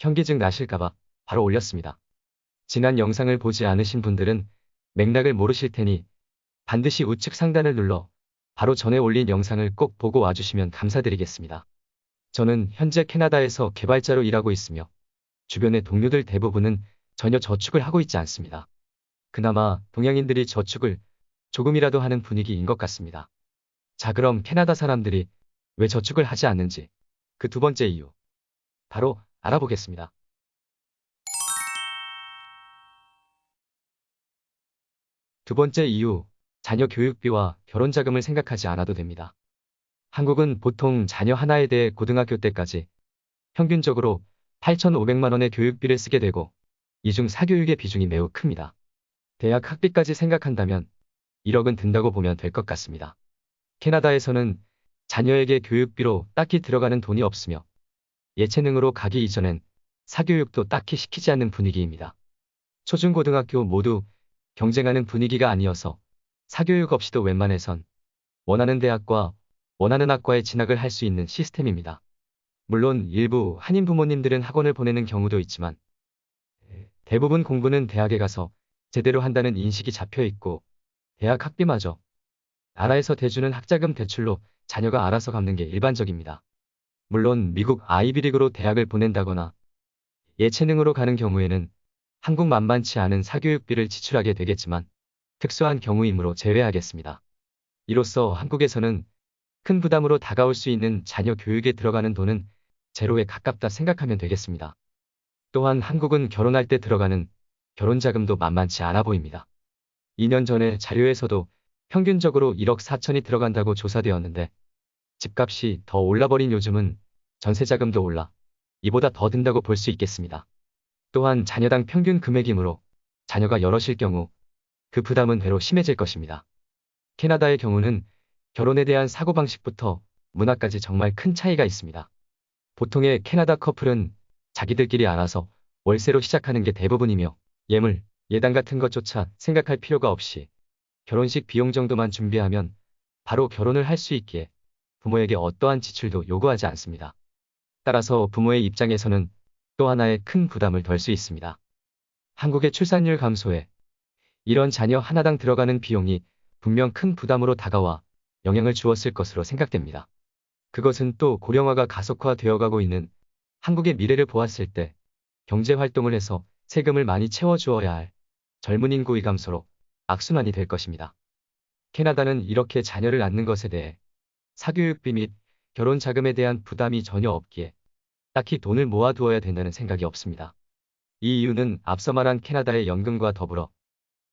현기증 나실까봐 바로 올렸습니다. 지난 영상을 보지 않으신 분들은 맥락을 모르실 테니 반드시 우측 상단을 눌러 바로 전에 올린 영상을 꼭 보고 와주시면 감사드리겠습니다. 저는 현재 캐나다에서 개발자로 일하고 있으며 주변의 동료들 대부분은 전혀 저축을 하고 있지 않습니다. 그나마 동양인들이 저축을 조금이라도 하는 분위기인 것 같습니다. 자, 그럼 캐나다 사람들이 왜 저축을 하지 않는지 그 두 번째 이유 바로 알아보겠습니다. 두 번째 이유, 자녀 교육비와 결혼 자금을 생각하지 않아도 됩니다. 한국은 보통 자녀 하나에 대해 고등학교 때까지 평균적으로 8,500만 원의 교육비를 쓰게 되고 이 중 사교육의 비중이 매우 큽니다. 대학 학비까지 생각한다면 1억은 든다고 보면 될 것 같습니다. 캐나다에서는 자녀에게 교육비로 딱히 들어가는 돈이 없으며 예체능으로 가기 이전엔 사교육도 딱히 시키지 않는 분위기입니다. 초중고등학교 모두 경쟁하는 분위기가 아니어서 사교육 없이도 웬만해선 원하는 대학과 원하는 학과에 진학을 할 수 있는 시스템입니다. 물론 일부 한인 부모님들은 학원을 보내는 경우도 있지만 대부분 공부는 대학에 가서 제대로 한다는 인식이 잡혀 있고 대학 학비마저 나라에서 대주는 학자금 대출로 자녀가 알아서 갚는 게 일반적입니다. 물론 미국 아이비리그로 대학을 보낸다거나 예체능으로 가는 경우에는 한국 만만치 않은 사교육비를 지출하게 되겠지만 특수한 경우이므로 제외하겠습니다. 이로써 한국에서는 큰 부담으로 다가올 수 있는 자녀 교육에 들어가는 돈은 제로에 가깝다 생각하면 되겠습니다. 또한 한국은 결혼할 때 들어가는 결혼자금도 만만치 않아 보입니다. 2년 전에 자료에서도 평균적으로 1억 4천이 들어간다고 조사되었는데 집값이 더 올라버린 요즘은 전세자금도 올라 이보다 더 든다고 볼 수 있겠습니다. 또한 자녀당 평균 금액이므로 자녀가 여럿일 경우 그 부담은 배로 심해질 것입니다. 캐나다의 경우는 결혼에 대한 사고방식부터 문화까지 정말 큰 차이가 있습니다. 보통의 캐나다 커플은 자기들끼리 알아서 월세로 시작하는 게 대부분이며 예물, 예단 같은 것조차 생각할 필요가 없이 결혼식 비용 정도만 준비하면 바로 결혼을 할 수 있기에 부모에게 어떠한 지출도 요구하지 않습니다. 따라서 부모의 입장에서는 또 하나의 큰 부담을 덜 수 있습니다. 한국의 출산율 감소에 이런 자녀 하나당 들어가는 비용이 분명 큰 부담으로 다가와 영향을 주었을 것으로 생각됩니다. 그것은 또 고령화가 가속화되어 가고 있는 한국의 미래를 보았을 때 경제 활동을 해서 세금을 많이 채워주어야 할 젊은 인구의 감소로 악순환이 될 것입니다. 캐나다는 이렇게 자녀를 낳는 것에 대해 사교육비 및 결혼 자금에 대한 부담이 전혀 없기에 딱히 돈을 모아두어야 된다는 생각이 없습니다. 이 이유는 앞서 말한 캐나다의 연금과 더불어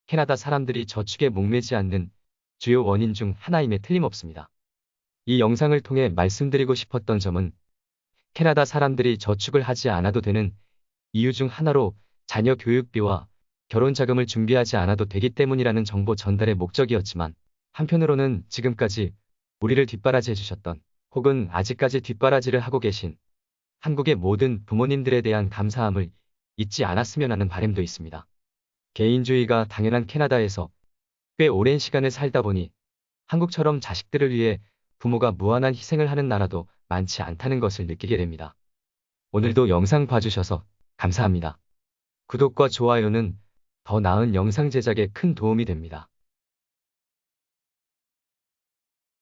캐나다 사람들이 저축에 목매지 않는 주요 원인 중 하나임에 틀림없습니다. 이 영상을 통해 말씀드리고 싶었던 점은 캐나다 사람들이 저축을 하지 않아도 되는 이유 중 하나로 자녀 교육비와 결혼 자금을 준비하지 않아도 되기 때문이라는 정보 전달의 목적이었지만 한편으로는 지금까지 우리를 뒷바라지해 주셨던 혹은 아직까지 뒷바라지를 하고 계신 한국의 모든 부모님들에 대한 감사함을 잊지 않았으면 하는 바람도 있습니다. 개인주의가 당연한 캐나다에서 꽤 오랜 시간을 살다 보니 한국처럼 자식들을 위해 부모가 무한한 희생을 하는 나라도 많지 않다는 것을 느끼게 됩니다. 오늘도 영상 봐주셔서 감사합니다. 구독과 좋아요는 더 나은 영상 제작에 큰 도움이 됩니다.